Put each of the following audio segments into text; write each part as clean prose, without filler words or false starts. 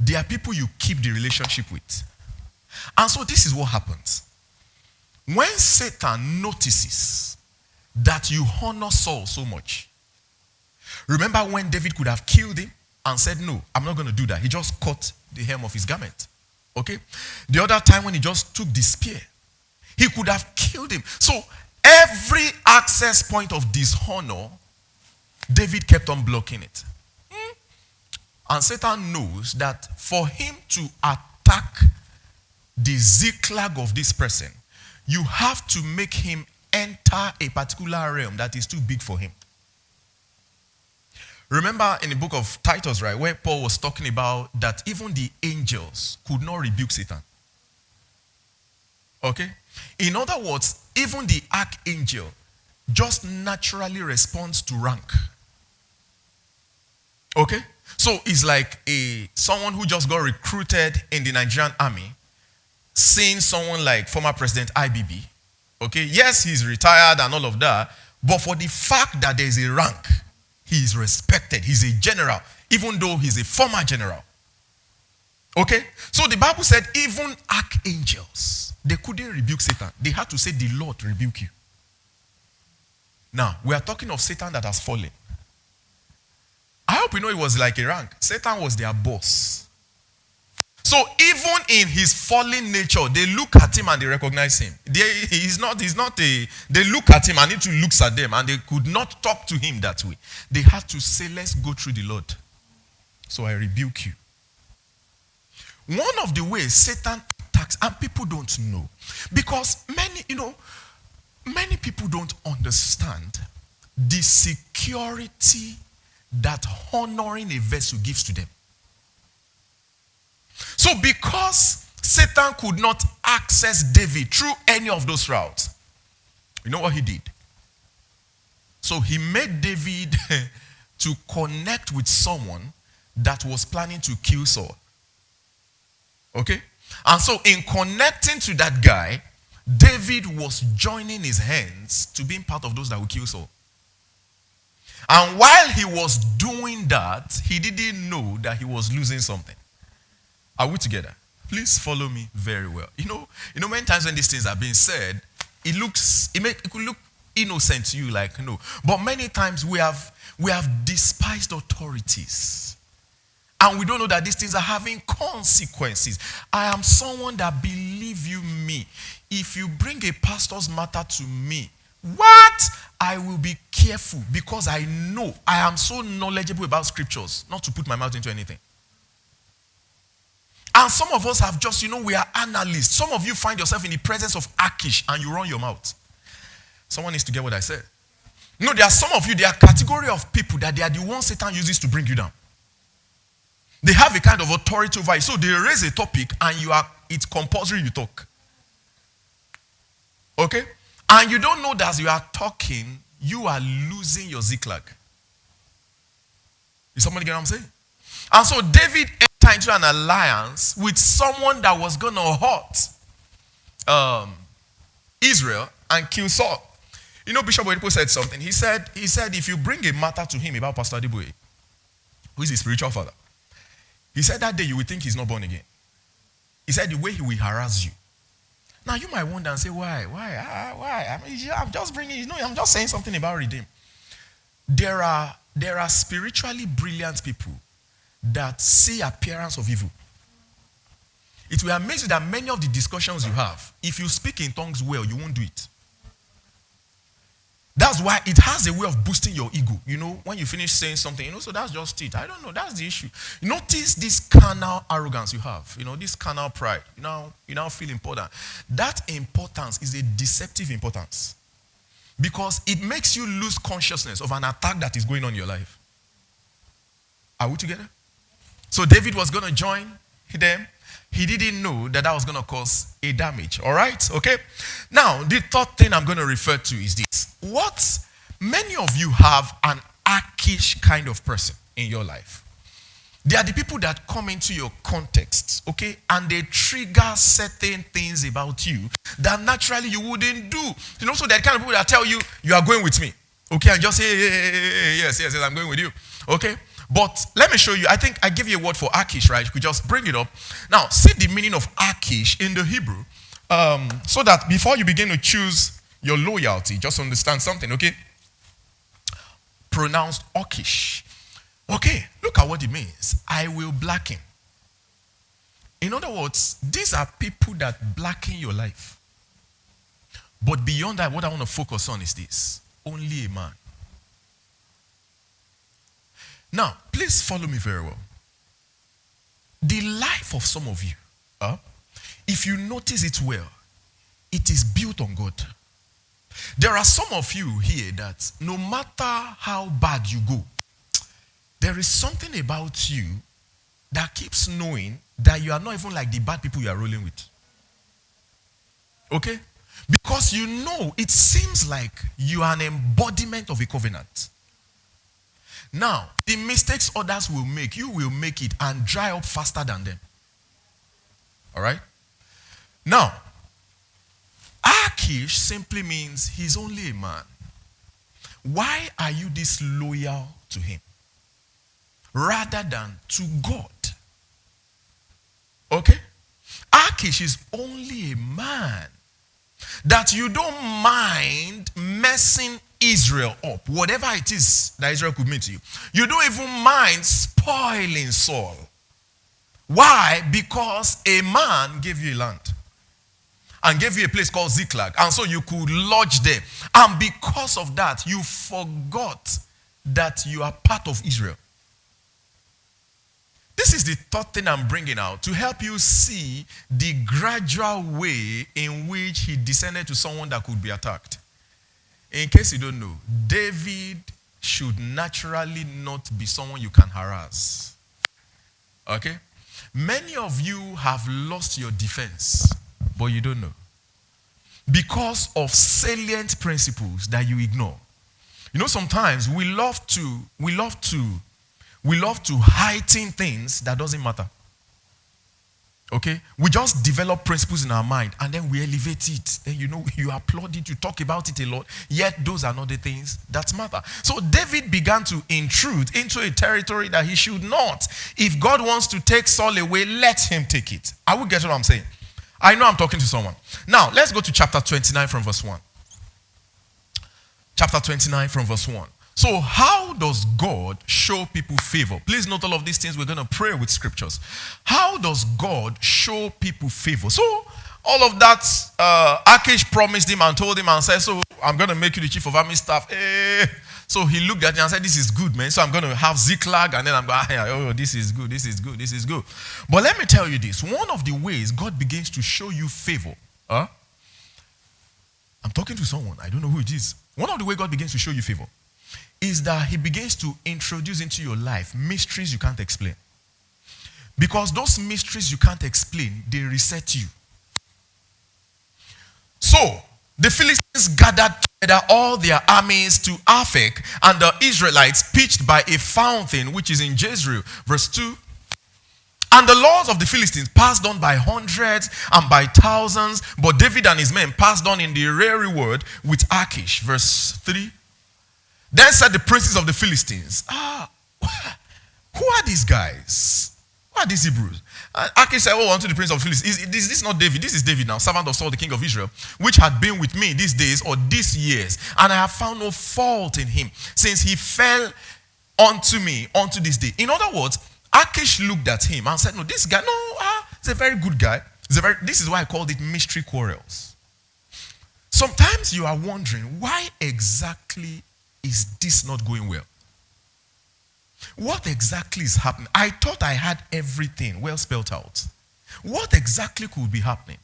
They are people you keep the relationship with. And so this is what happens. When Satan notices that you honor Saul so much, remember when David could have killed him and said, no, I'm not going to do that. He just cut the hem of his garment. Okay? The other time when he just took the spear, he could have killed him. So every access point of dishonor, David kept on blocking it. And Satan knows that for him to attack the Ziklag of this person, you have to make him enter a particular realm that is too big for him. Remember in the book of Titus, right, where Paul was talking about that even the angels could not rebuke Satan. Okay? In other words, even the archangel just naturally responds to rank. Okay? So it's like someone who just got recruited in the Nigerian army, seeing someone like former President IBB. Okay? Yes, he's retired and all of that, but for the fact that there is a rank, he is respected. He's a general, even though he's a former general. Okay? So the Bible said even archangels, they couldn't rebuke Satan. They had to say, the Lord rebuke you. Now, we are talking of Satan that has fallen. I hope you know it was like a rank. Satan was their boss. So even in his fallen nature, they look at him and they recognize him. They look at him and he too looks at them, and they could not talk to him that way. They had to say, let's go through the Lord. So I rebuke you. One of the ways Satan attacks, and people don't know, because many people don't understand the security that honoring a vessel gives to them. So because Satan could not access David through any of those routes, you know what he did? So he made David to connect with someone that was planning to kill Saul. Okay? And so in connecting to that guy, David was joining his hands to being part of those that will kill Saul. And while he was doing that, he didn't know that he was losing something. Are we together? Please follow me very well. You know, many times when these things are being said, it could look innocent to you, like no. But many times we have despised authorities. And we don't know that these things are having consequences. I am someone that, believe you me, if you bring a pastor's matter to me, what? I will be careful, because I know I am so knowledgeable about scriptures not to put my mouth into anything. And some of us have just, we are analysts. Some of you find yourself in the presence of Achish and you run your mouth. Someone needs to get what I said. There are some of you, there are a category of people that they are the ones Satan uses to bring you down. They have a kind of authority over you. So they raise a topic and it's compulsory you talk. Okay? And you don't know that as you are talking, you are losing your Ziklag. Is somebody get what I'm saying? And so David entered into an alliance with someone that was going to hurt Israel and kill Saul. Bishop Oyedepo said something. He said, if you bring a matter to him about Pastor Adeboye, who is his spiritual father, he said that day you will think he's not born again. He said the way he will harass you. Now you might wonder and say, why? Why? I'm just bringing, I'm just saying something about redeem. There are spiritually brilliant people that see appearance of evil. It will amaze you that many of the discussions you have, if you speak in tongues well, you won't do it. That's why it has a way of boosting your ego. When you finish saying something, so that's just it. I don't know, that's the issue. Notice this carnal arrogance you have, this carnal pride. You now feel important. That importance is a deceptive importance. Because it makes you lose consciousness of an attack that is going on in your life. Are we together? So David was going to join them. He didn't know that was going to cause a damage. All right? Okay? Now, the third thing I'm going to refer to is this. What? Many of you have an Achish kind of person in your life. They are the people that come into your context, okay? And they trigger certain things about you that naturally you wouldn't do. So they're the kind of people that tell you, you are going with me. Okay? And just say, yes, I'm going with you. Okay? But let me show you. I think I give you a word for Achish, right? You could just bring it up. Now, see the meaning of Achish in the Hebrew. So that before you begin to choose your loyalty, just understand something, okay? Pronounced Achish. Okay, look at what it means. I will blacken. In other words, these are people that blacken your life. But beyond that, what I want to focus on is this. Only a man. Now, please follow me very well. The life of some of you, if you notice it well, it is built on God. There are some of you here that no matter how bad you go, there is something about you that keeps knowing that you are not even like the bad people you are rolling with. Okay? Because you know, it seems like you are an embodiment of a covenant. Now, the mistakes others will make, you will make it and dry up faster than them. All right? Now, Achish simply means he's only a man. Why are you this loyal to him rather than to God? Okay? Achish is only a man that you don't mind messing Israel up, whatever it is that Israel could mean to you. You don't even mind spoiling Saul. Why? Because a man gave you a land and gave you a place called Ziklag, and so you could lodge there. And because of that, you forgot that you are part of Israel. This is the third thing I'm bringing out to help you see the gradual way in which he descended to someone that could be attacked. In case you don't know, David should naturally not be someone you can harass. Okay? Many of you have lost your defense, but you don't know. Because of salient principles that you ignore. You know, sometimes we love to heighten things that doesn't matter. Okay? We just develop principles in our mind and then we elevate it. Then you applaud it, you talk about it a lot. Yet those are not the things that matter. So David began to intrude into a territory that he should not. If God wants to take Saul away, let him take it. I will get what I'm saying. I know I'm talking to someone. Now, let's go to chapter 29 from verse 1. Chapter 29 from verse 1. So how does God show people favor? Please note all of these things. We're going to pray with scriptures. How does God show people favor? So all of that, Achish promised him and told him and said, so I'm going to make you the chief of army staff. So he looked at him and said, this is good, man. So I'm going to have Ziklag and then I'm going, oh, this is good, this is good, this is good. But let me tell you this. One of the ways God begins to show you favor. I'm talking to someone. I don't know who it is. One of the ways God begins to show you favor is that he begins to introduce into your life mysteries you can't explain. Because those mysteries you can't explain, they reset you. So, the Philistines gathered together all their armies to Aphek, and the Israelites pitched by a fountain which is in Jezreel. Verse 2. And the lords of the Philistines passed on by hundreds and by thousands, but David and his men passed on in the rearward with Achish. Verse 3. Then said the princes of the Philistines, who are these guys? Who are these Hebrews? Achish said, unto the prince of the Philistines, is this not David? This is David now, servant of Saul, the king of Israel, which had been with me these days or these years, and I have found no fault in him, since he fell unto me unto this day. In other words, Achish looked at him and said, no, this guy, he's a very good guy. This is why I called it mystery quarrels. Sometimes you are wondering, why exactly is this not going well? What exactly is happening? I thought I had everything well spelled out. What exactly could be happening?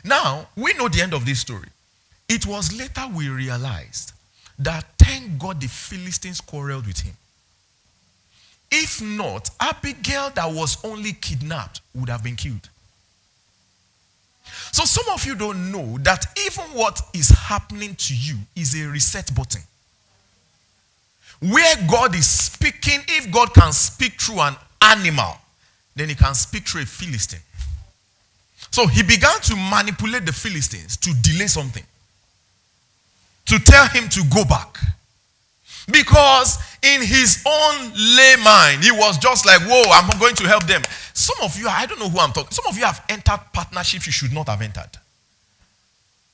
Now, we know the end of this story. It was later we realized that thank God the Philistines quarreled with him. If not, Abigail that was only kidnapped would have been killed. So some of you don't know that even what is happening to you is a reset button. Where God is speaking, if God can speak through an animal, then he can speak through a Philistine. So he began to manipulate the Philistines to delay something. To tell him to go back. Because in his own lay mind, he was just like, whoa, I'm going to help them. Some of you, I don't know who I'm talking. Some of you have entered partnerships you should not have entered.